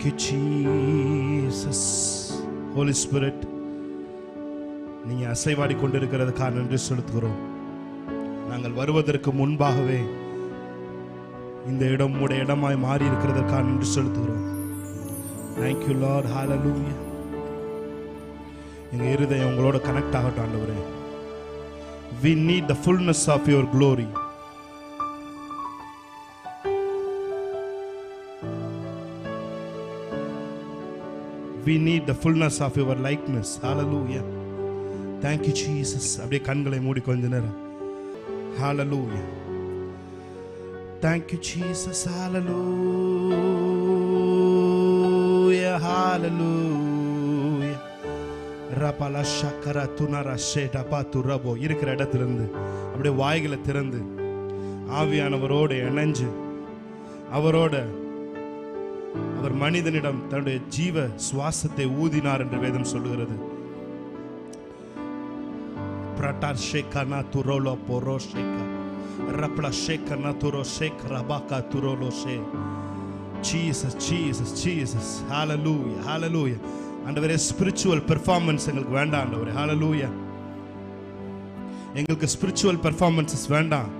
Thank you Jesus. Holy Spirit, நீங்க அசைவாடி கொண்டிருக்கிறதுக்காக நன்றி செலுத்துகிறோம். நாங்கள் வருவதற்கு முன்பாகவே இந்த இடம் உம்முடைய இடமாய் மாறி இருக்கிறதற்காக நன்றி செலுத்துகிறோம். Thank you Lord. Hallelujah. எங்க இருதயம் உங்களோட கனெக்ட் ஆகட்டும் ஆண்டவரே. We need the fullness of your glory. We need the fullness of your likeness. Hallelujah. Thank you Jesus. அப்படியே கண்களை மூடி கொஞ்ச நேரம். Hallelujah. Thank you Jesus. Hallelujah. Hallelujah. Rapala shakara tunara sheda patu rabo. இருக்கிற இடத்திலிருந்து அப்படியே வாய்களை திறந்து ஆவியானவரோடு இணைஞ்சு அவர் மனிதனிடம் தன்னுடைய ஜீவ சுவாசத்தை ஊதினார் என்று வேதம் சொல்லுகிறது. பிரட்டார் ஷேகனா துரோலோ போரோ ஷேகா ரப்ளா ஷேகனா துரோ ஷேக் ரபாகா துரோலோ ஷே. Jesus Jesus Jesus. Hallelujah hallelujah. ஆண்டவரே, ஸ்பிரிச்சுவல் பெர்ஃபார்மன்ஸ் எங்களுக்கு வேண்டாம் ஆண்டவரே. ஹalleluya. எங்களுக்கு ஸ்பிரிச்சுவல் பெர்ஃபார்மன்ஸஸ் வேண்டாம்.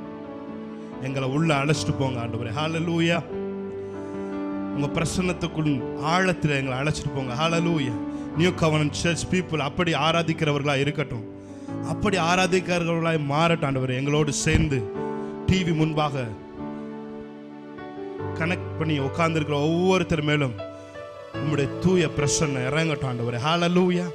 எங்களை உள்ள அழைச்சிட்டு போங்க ஆண்டவரே. ஹalleluya. உங்க பிரசன்னத்துக்குள் ஆழத்தில் எங்களை அழைச்சிட்டு போங்க. ஹalleluya. நியூ கவர்னன்ட் சர்ச் பீப்புள் அப்படி ஆராதிக்கிறவர்களா இருக்கட்டும், அப்படி ஆராதிக்கிறவர்களாய் மாறட்டும் ஆண்டவரே. எங்களோடு சேர்ந்து டிவி முன்பாக கனெக்ட் பண்ணி உட்கார்ந்துருக்கிற ஒவ்வொருத்தர் மேலும் உம்முடைய தூய பிரசன்னம் இறங்கட்டும் ஆண்டவரே. ஹalleluya.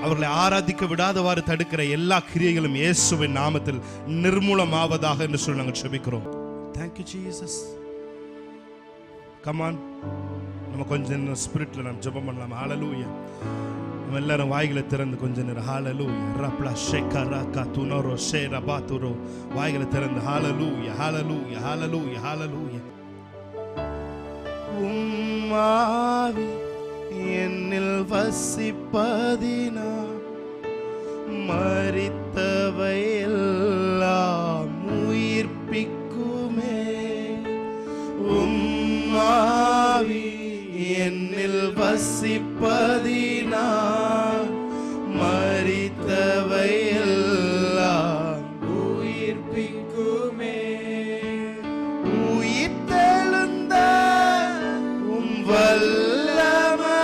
அவர்களை ஆராதிக்க விடாதவாறு தடுக்கிற எல்லா கிரியைகளும் இயேசுவின் நாமத்தில் நிர்மூலமாவதாக என்று சொல்லி நாங்கள் ஜெபிக்கிறோம். Thank you Jesus. Come on. நம்ம கொஞ்ச நேரம் ஸ்பிரிட்ல நம்ம ஜெபம் பண்ணலாம். ஹalleluya. நம்ம எல்லாரும் வாய்களை திறந்து கொஞ்ச நேரம் ஹalleluya ரப்லா ஷேகரா கதுனரோ ஷேரபாதுரோ வாய்களை திறந்து ஹalleluya ஹalleluya ஹalleluya ஹalleluya. உம்மாவி என்னில் வசிப்பதினா மரித்தவை எல்லாம் உயிர்ப்பிக்குமே. உம்மாவி என்னில் வசிப்பதினா மரித்தவை எல்லாம் உயிர்ப்பிக்குமே. உயிர்த்தெழுந்த உம் வல்லமையால்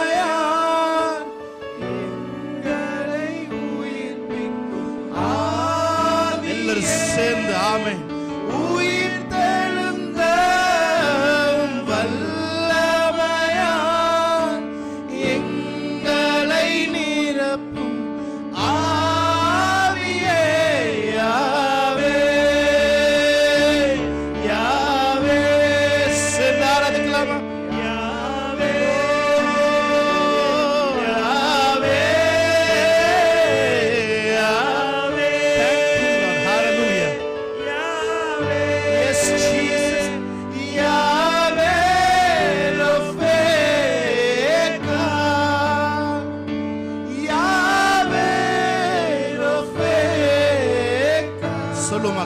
எங்களை உயிர்ப்பிக்கும் ஆவி. எல்லாரும் சேர்ந்து ஆமென்.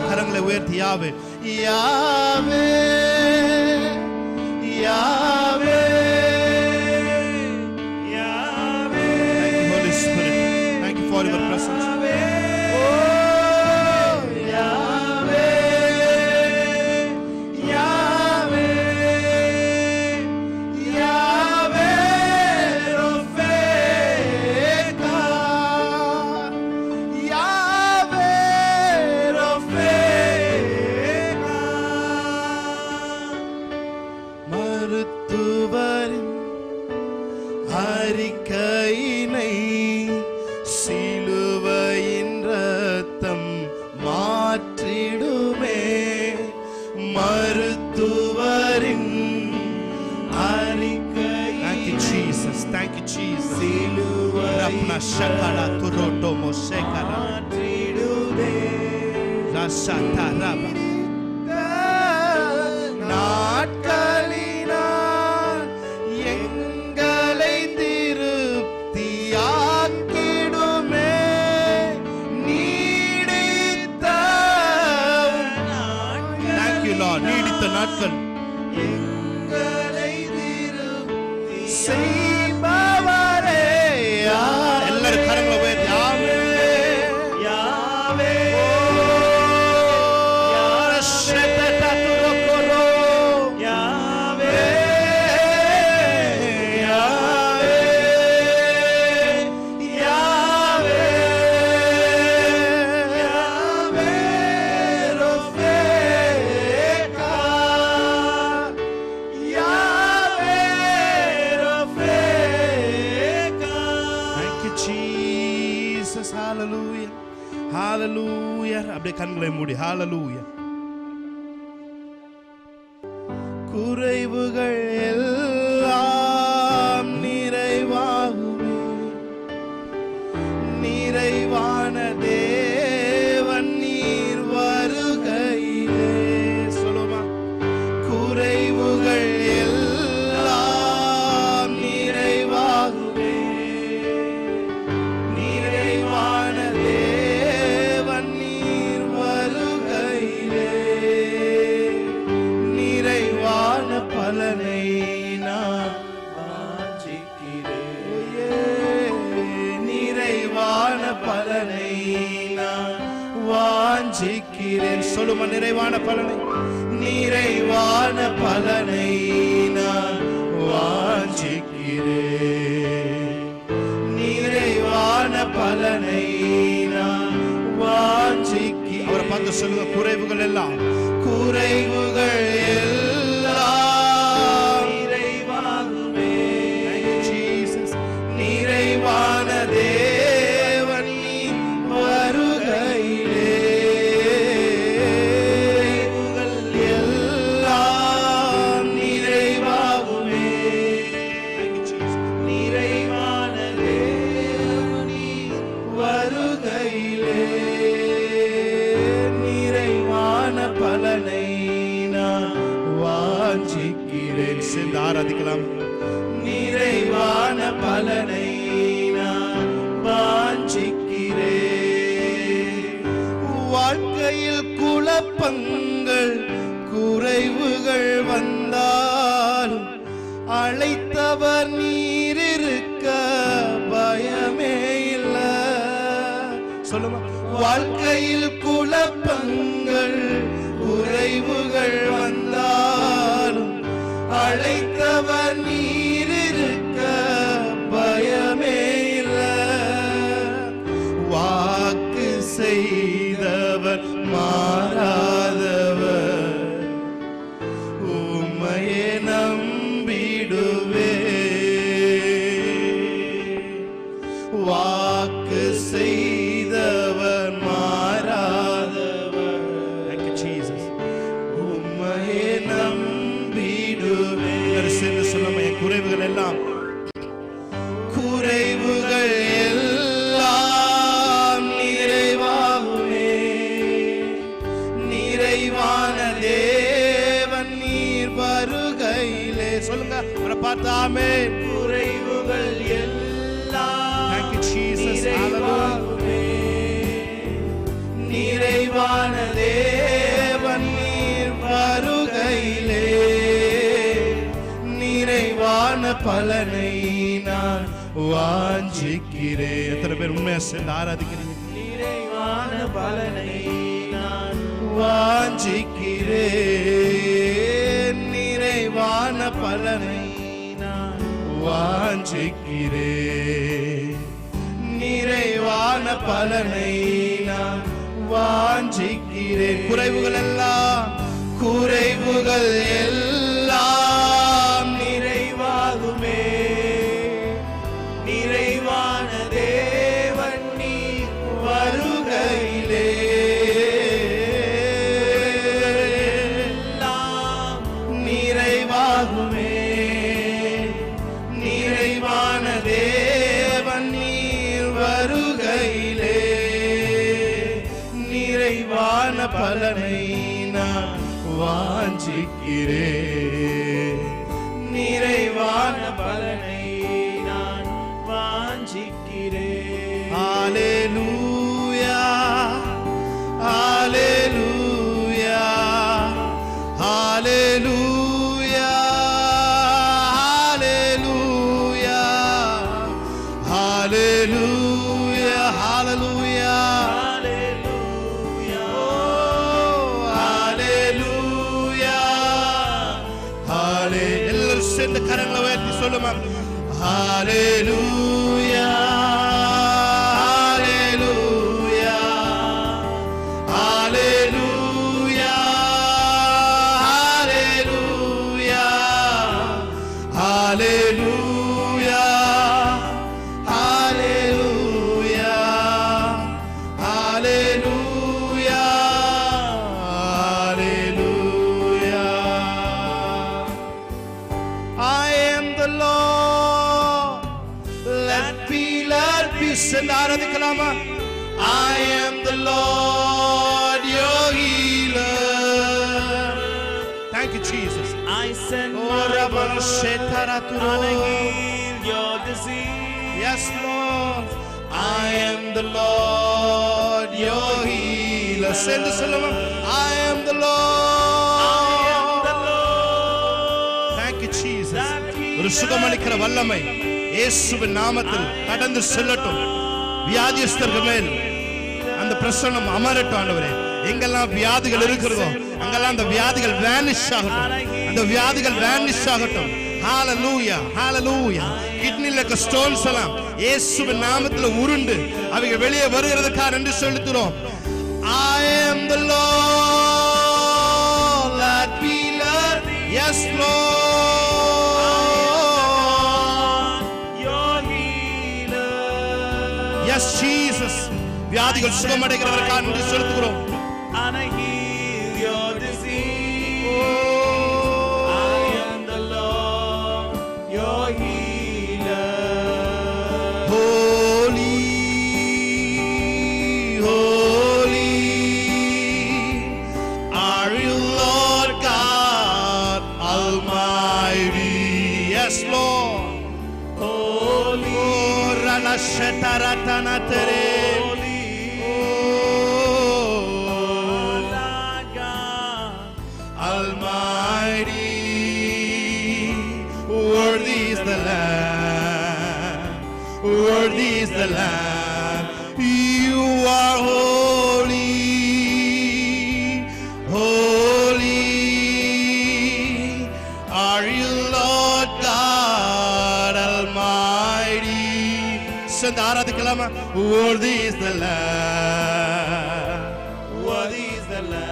கரங்களை உயர்த்தி யாவே யாவே யாவே யாவே. Thank you Holy Spirit. Thank you for your presence. அறிக்கையினை சிலுவையின் ரத்தம் மாற்றிடுமே. மருத்துவரின் அறிக்கை. Thank you Jesus. Thank you Jesus. சிலுவையின் ஷகலா துரோட்டோ மோசேகலா மாற்றிடுமே. ரசதரபா நாட்களினால் எங்களை திருப்தியாக்கிடுமே. நீடித்த Thank you Lord. நீடித்த நாட்கள் எங்களை திருப்தி செய்பவரே. எல்லாரும் கரங்களை உயர்த்தி யாவே யாவே ஹalleluya. அப்படியே கண்களை மூடி ஹalleluya. குறைவுகள் எல்லாம் நிறைவாகுமே, நிறைவான தேவன் நீர் வருகையிலே. சொல்லுமா, குறைவுகள் எல்லாம் நிறைவாகுமே, நிறைவான தேவன் நீர் வருகையிலே. நிறைவான பலனை நான் வாஞ்சிக்கிறேன், நிறைவான பலனை நான் வாஞ்சிக்கிறேன். சொல்லுமா, நிறைவான பலனை, நிறைவான பலனை நான் வாஞ்சிக்கிறேன், நிறைவான பலனை நான் வாஞ்சிக்கிறேன். அவரை பார்த்து சொல்லுங்க, குறைவுகள் எல்லாம், குறைவுகள் எல்லாம் நிறைவாகுமே. ஜீசஸ், நிறைவான தேவன் நீர் வருகையிலே. குறைவுகள் எல்லாம் நிறைவாகுமே, நிறைவான தேவன் நீர் வருகையிலே. நிறைவான பலனை நான் வாஞ்சிக்கிறேன். சேர்ந்து ஆராதிக்கலாம். நிறைவான பலனை நான் வாஞ்சிக்கிறேன். வாழ்க்கையில் குழப்பங்கள் குறைவுகள் வந்தாலும் அழைத்தவர் நீர் இருக்க பயமே இல்லை. சொல்லுமா, வாழ்க்கையில் குழப்பங்கள் குறைவுகள் வந்தாலும் அழைத்தவர் நீர் இருக்க பயமே இல்லை. வாக்கு செய்தவர் மாறாதவர், உம்மையே நம்பிடுவே. வாக்கு செய்தவர் மாறாதவர், உம்மையே நம்பிடுவே. சேர்ந்து சொல்லுமா, என் குறைவுகள் எல்லாம், குறைவுகள் எல்லாம் நிறைவாகுமே, நிறைவான தேவன் நீர் வருகையிலே. சொல்லுங்க, அவரை பார்த்து ஆமென். குறைவுகள் எல்லாம், thank you Jesus, நிறைவாகுமே, நிறைவான தேவன் நீர் வருகையிலே. நிறைவான பலனை நான் வாஞ்சிக்கிறேன். எத்தனை பேர் உண்மையா சேர்ந்து ஆராதிக்கிறீங்க? நிறைவான பலனை நான் வாஞ்சிக்கிறேன், நிறைவான பலனை நான் வாஞ்சிக்கிறேன், நிறைவான பலனை நான் வாஞ்சிக்கிறேன். குறைவுகள் எல்லாம், குறைவுகள் எல்லாம் நிறைவாகுமே, நிறைவான தேவன் நீர் வருகையிலே. எல்லாம் நிறைவாகுமே, நிறைவான தேவன் நீர் வருகையிலே. நிறைவான பலனை நான் வாஞ்சிக்கிறேன், நிறைவான பலனை நான் வாஞ்சிக்கிறேன். ஹalleluya, ஹalleluya, ஹalleluya, ஹalleluya. சொல்லுமா? ஹalleluya ஹalleluya ஹalleluya ஹalleluya ஹalleluya ஹalleluya ஹalleluya ஹalleluya. I am the Lord, let be சென்று ஆராதிக்கலாமா? I am the Lord your healer. Thank you Jesus. I send my word and heal your disease. Yes Lord, I am the Lord your healer. சென்று சொல்லுமா? I am the Lord. Thank you Jesus. ஒரு சுகமளிக்கிற வல்லமை இயேசுவின் நாமத்தில் கடந்து செல்லட்டும். வியாதியஸ்தர்கள் மேல் அந்த பிரசன்னம் அமரட்டும் ஆண்டவரே. எங்கெல்லாம் வியாதிகள் இருக்கிறதோ அங்கெல்லாம் அந்த வியாதிகள் வேனிஷ் ஆகட்டும். அந்த வியாதிகள் வேனிஷ் ஆகட்டும். ஹalleluya ஹalleluya. கிட்னில இருக்க ஸ்டோன்ஸ் எல்லாம் இயேசுவின் நாமத்தில் உருண்டு அவைகள் வெளியே வருகிறதுக்காக நன்றி செலுத்துறோம். I am the Lord, let me learn. Yes Lord. Yes Jesus. வியாதிகள் சுகமடைகிறதற்காக நன்றி செலுத்துகிறோம். And I heal your disease. I am the Lord your healer. Holy, holy are you Lord God Almighty. Yes Lord. Holy, Rana shetaratana tere. Worthy is the Lamb, worthy is the Lamb. You are holy, holy are you Lord God Almighty. சென்று ஆராதிக்கலாமா? Worthy is the Lamb, worthy is the Lamb.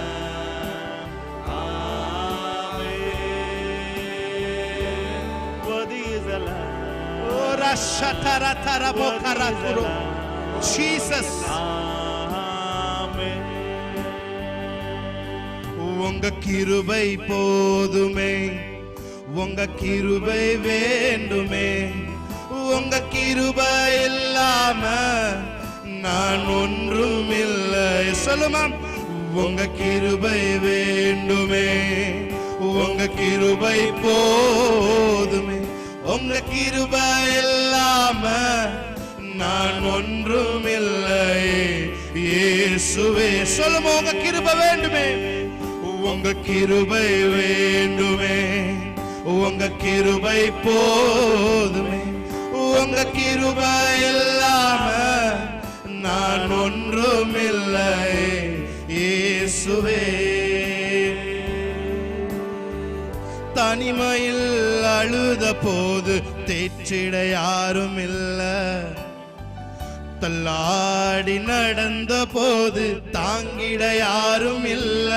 Jesus. உங்க கிருபை போதுமே, உங்க கிருபை வேண்டுமே, உங்க கிருபை இல்லாம நான் ஒன்றும் இல்லை. சொல்லுமா? உங்க கிருபை வேண்டுமே, உங்க கிருபை போதுமே, உங்க கிருபை இல்லாம நான் ஒன்றும் இல்லை இயேசுவே. சொல்லுமா? உங்க கிருபை வேண்டுமே, உங்க கிருபை வேண்டுமே, உங்க கிருபை போதுமே, உங்க கிருபை இல்லாம நான் ஒன்றும் இல்லை இயேசுவே. தனிமையில் அழுத போது தேற்றிட யாரும் இல்ல, தள்ளாடி நடந்த போது தாங்கிட யாரும் இல்ல.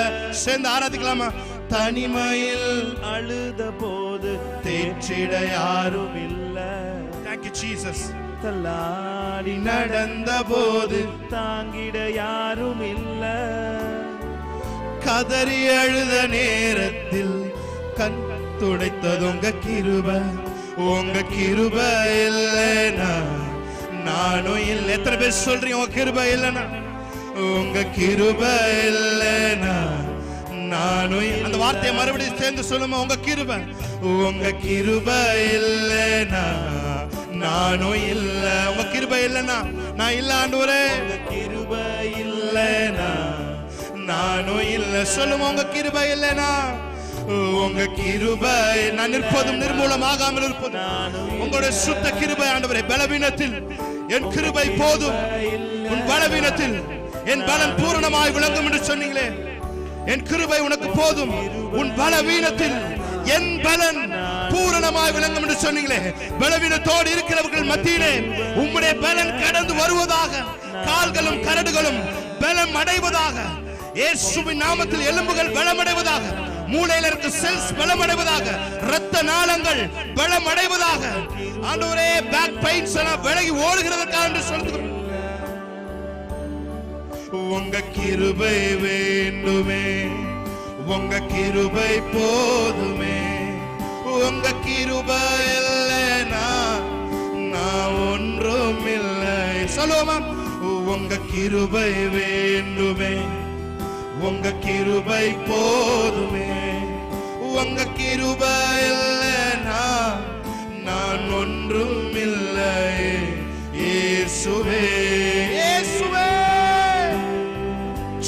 சேர்ந்து ஆராதிக்கலாமா? தனிமையில் அழுத போது தேற்றிட யாரும் இல்ல. Thank you Jesus. தள்ளாடி நடந்த போது தாங்கிட யாரும் இல்ல. கதறி அழுத நேரத்தில் கண் துடைத்தது உங்க கிருபை. உங்க கிருபை இல்லைனா நானும் இல்லை. எத்தனை பேர் சொல்றீங்க உங்க கிருபை இல்லைனா? உங்க கிருபை இல்லைனா நானும். அந்த வார்த்தையை மறுபடியும் சேர்ந்து சொல்லுமா? உங்க கிருபை, உங்க கிருபை இல்லைனா நானும் இல்லை. உங்க கிருபை இல்லைனா நான் இல்ல ஆண்டவரே. உங்க கிருபை இல்லைனா நானும் இல்லை. சொல்லுமா? உங்க கிருபை இல்லைனா உங்க கிருபை நான் நிற்பதும் நிர்மூலமாகாமல் இருப்பதும் உங்களுடைய சுத்த கிருபை ஆண்டவரே. பலவீனத்தில் என் கிருபை போதும், உன் பலவீனத்தில் என் பலன் பூரணமாய் விளங்கும் என்று சொன்னீங்களே. என் கிருபை உனக்கு போதும், உன் பலவீனத்தில் என் பலன் பூரணமாய் விளங்கும் என்று சொன்னீங்களே. பலவீனத்தோடு இருக்கிறவர்கள் மத்தியிலே உம்முடைய பலன் கடந்து வருவதாக. கால்களும் கரடுகளும் பலம் அடைவதாக. இயேசுவின் நாமத்தில் எலும்புகள் பலம் அடைவதாக. மூளையில இருக்க செல்ஸ் பலம் அடைவதாக. இரத்த நாளங்கள் பலம் அடைவதாக. ஆண்டவரே, பேக் பெயின்ஸ் எல்லாம் விலகி ஓடுகிறதற்காக என்று சொல்லுகிறோம். உங்க கிருபை வேண்டுமே, உங்க கிருபை போதுமே. உங்க கிருபை இல்லைனா நான் ஒன்றும் இல்லை. சொல்லுவோமா? உங்க கிருபை வேண்டுமே, உங்க கிருபை போதுமே. உங்க கிருபை இல்லைனா நான் ஒன்றும் இல்லை. இயேசுவே, இயேசுவே,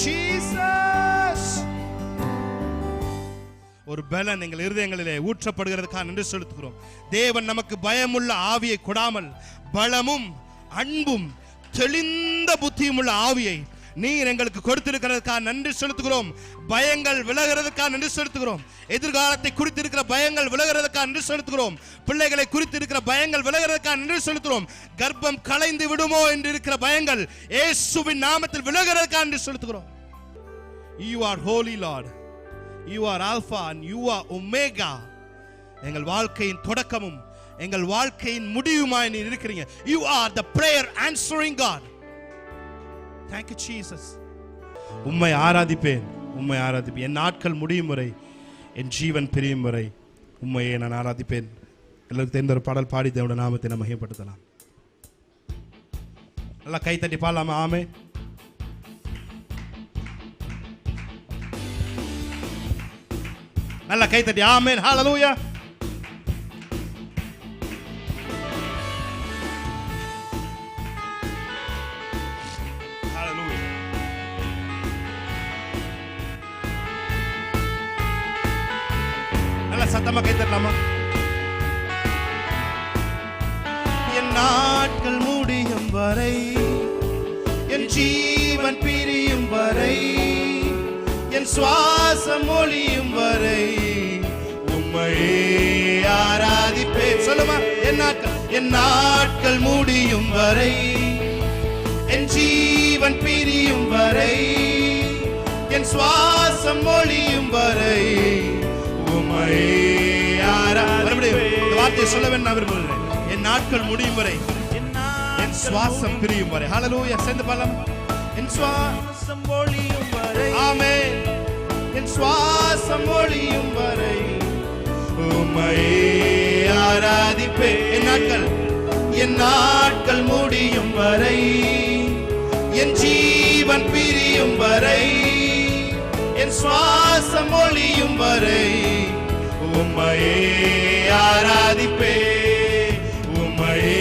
ஜீசஸ். ஒரு பலன் எங்கள் இருதயங்களிலே ஊற்றப்படுகிறதுக்காக நன்றி செலுத்துகிறோம். தேவன் நமக்கு பயமுள்ள ஆவியை கொடாமல் பலமும் அன்பும் தெளிந்த புத்தியும் உள்ள ஆவியை நீர் எங்களுக்கு கொடுத்திருக்கிறதுக்காக நன்றி செலுத்துகிறோம். பயங்கள் விலகிறதுக்காக நன்றி செலுத்துகிறோம். எதிர்காலத்தை குறித்திருக்கிற பயங்கள் விலகிறதுக்காக நன்றி செலுத்துகிறோம். பிள்ளைகளை குறித்திருக்கிற பயங்கள் விலகிறதுக்காக நன்றி செலுத்துகிறோம். கர்ப்பம் கலைந்து விடுமோ என்று இருக்கிற பயங்கள் இயேசுவின் நாமத்தில் விலகிறதுக்காக நன்றி செலுத்துகிறோம். You are holy Lord. You are Alpha and you are Omega. எங்கள் வாழ்க்கையின் தொடக்கமும் எங்கள் வாழ்க்கையின் முடிவுமாய் நீர் இருக்கிறீங்க. You are the prayer answering God. Thank you Jesus. உம்மை ஆராதிப்பேன், உம்மை ஆராதிப்பேன். என் நாட்கள் முடியும் வரை, என் ஜீவன் பிரியும் வரை உம்மையே நான் ஆராதிப்பேன். எல்லாருக்கும் தெரிந்த ஒரு பாடல் பாடி தேவனுடைய நாமத்தை நாம் மகிமைப்படுத்தலாம். நல்லா கை தட்டி பாடலாமா? ஆமே. நல்லா கை தட்டி ஆமென். ஹalleluya. சத்தமா கை தட்டலாமா? என் நாட்கள் முடியும் வரை, என் ஜீவன் பிரியும் வரை, என் சுவாசம் ஒளியும் வரை உம்மையே ஆராதிப்பேன். சொல்லுமா? என் நாட்கள் முடியும் வரை, என் ஜீவன் பிரியும் வரை, என் சுவாசம் ஒளியும் வரை சொல்ல வேண்டும். என் நாட்கள் முடியும் வரை, என் சுவாசம் பிரியும் வரை. ஹalleluya. சேர்ந்து பாடலாம். என் சுவாசம் ஒளியும் வரை, ஆமென். என் சுவாசம் ஒளியும் வரை உம்மையே ஆராதிப்பேன். என் நாட்கள் முடியும் வரை, என் ஜீவன் பிரியும் வரை, என் சுவாசம் ஒளியும் வரை உம்மையே ஆராதிப்பேன். உம்மையே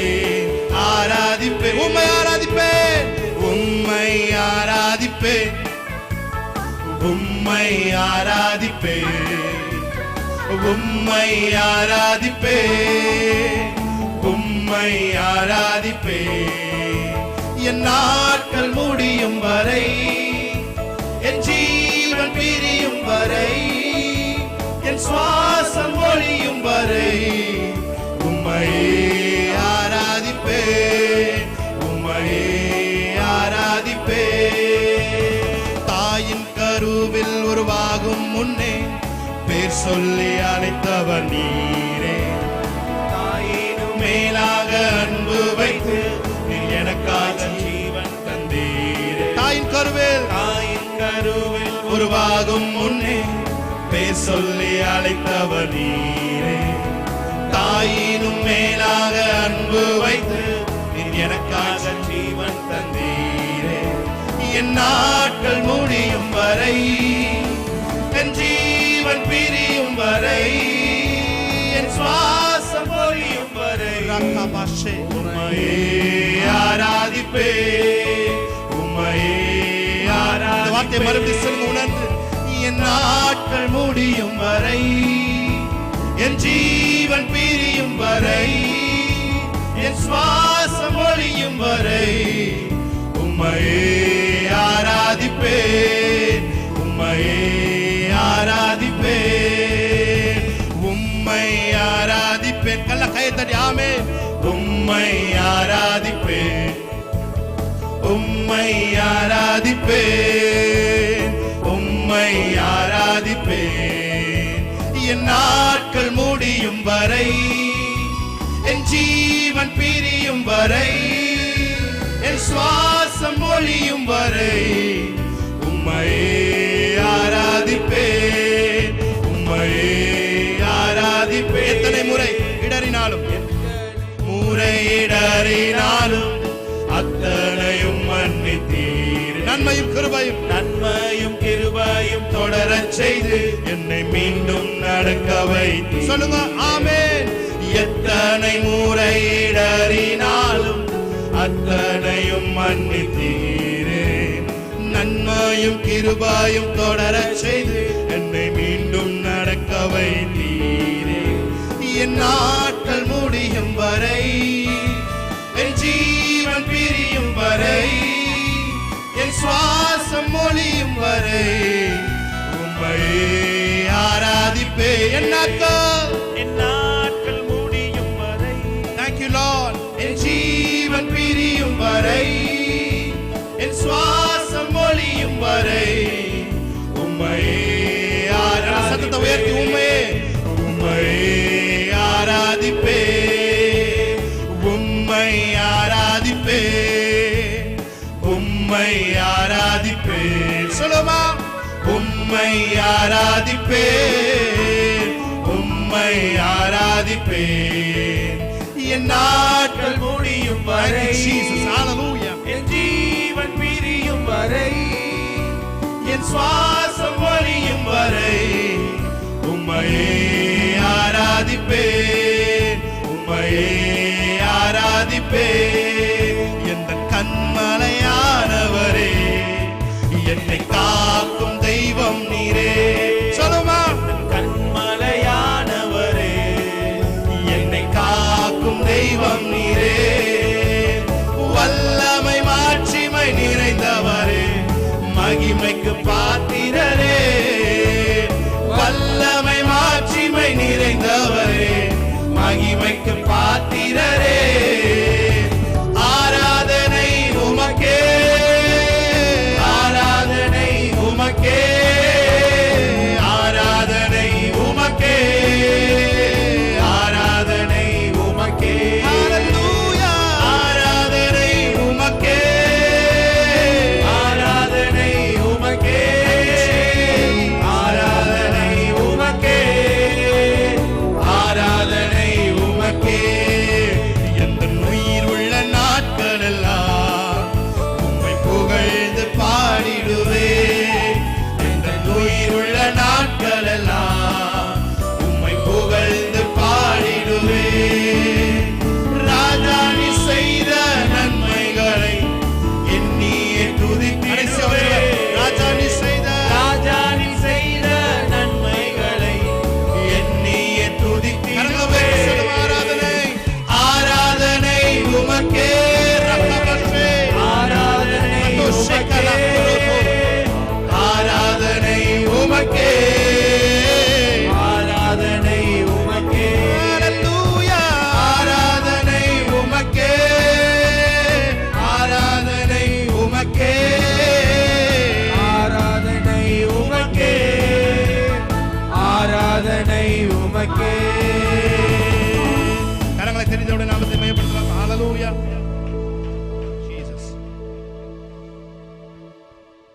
ஆராதிப்பேன். உம்மை ஆராதிப்பேன். உம்மை ஆராதிப்பேன். உம்மை ஆராதிப்பேன். உம்மை ஆராதிப்பேன். உம்மை ஆராதிப்பேன். என் நாட்கள் முடியும் வரை, என் ஜீவன் பிரியும் வரை, என் சுவாசம் ஒளியும் வரை உம்மையே ஆராதிப்பேன். உம்மையே ஆராதிப்பேன். தாயின் கருவில் உருவாகும் முன்னே பேர் சொல்லி அழைத்தவர் நீரே. தாயினும் மேலாக அன்பு வைத்து நீர் எனக்காக ஜீவன் தந்தீரே. தாயின் கருவில் உருவாகும் முன்னே பேர் சொல்லி அழைத்தவர் நீரே. தாயினும் மேலாக அன்பு வைத்து நீர் எனக்காக ஜீவன் தந்தீரே. என் நாட்கள் முடியும் வரை, என் ஜீவன் பிரியும் வரை, என் சுவாசம் ஒளியும் வரை உம்மையே ஆராதிப்பேன். உம்மையே ஆராதிப்பேன். வார்த்தை மறுபடியும் சொல்லுங்க உணர்ந்து. என் நாட்கள் முடியும் வரை, என் ஜீவன் பிரியும் வரை, என் சுவாசம் ஒளியும் வரை உம்மையே ஆராதிப்பேன். உம்மையே ஆராதிப்பேன். உம்மை ஆராதிப்பேன், உம்மை ஆராதிப்பேன், உம்மை ஆராதிப்பேன். என் நாட்கள் முடியும் வரை, என் ஜீவன் பிரியும் வரை, என் சுவாசம் ஒழியும் வரை உம்மையே ஆராதிப்பேன், உம்மையே ஆராதிப்பேன். எத்தனை முறை இடறினாலும், முறையிடறினாலும் அத்தனையும் மன்னித்தீர். நன்மையும் கிருபையும், நன்மையும் கிருபையும் தொடரச் செய்து என்னை மீண்டும் நடக்க வைத்தீர். சொல்லுங்க ஆமென். எத்தனை முறையிடறினாலும் அத்தனையும் மன்னித்தீரே. நன்மையும் கிருபையும் தொடரச் செய்து என்னை மீண்டும் நடக்க வைத்தீரே. என் நாட்கள் முடியும் வரை, என் ஜீவன் பிரியும் வரை, என் சுவாசம் ஒழியும் வரை உம்மையே ஆராதிப்பேன். என் நாட்கள் முடியும் வரை, thank you Lord, என் ஜீவன் பிரியும் வரை, என் சுவாசம் ஒழியும் வரை உம்மையே ஆராதிப்பேன். சத்தத்தை உயர்த்தி உம்மையே, உம்மையே ஆராதிப்பேன், உம்மை ஆராதிப்பேன், உம்மை ஆராதிப்பேன். சொல்லுமா, உம்மை ஆராதிப்பேன், உம்மை ஆராதிப்பேன். என் நாட்கள் முடியும் வரை, என் ஜீவன் பிரியும் வரை, என் சுவாசம் ஒழியும் வரை உம்மையே ஆராதிப்பேன், உம்மையே ஆராதிப்பேன். என் கண்மலையானவரே, என்னை காக்க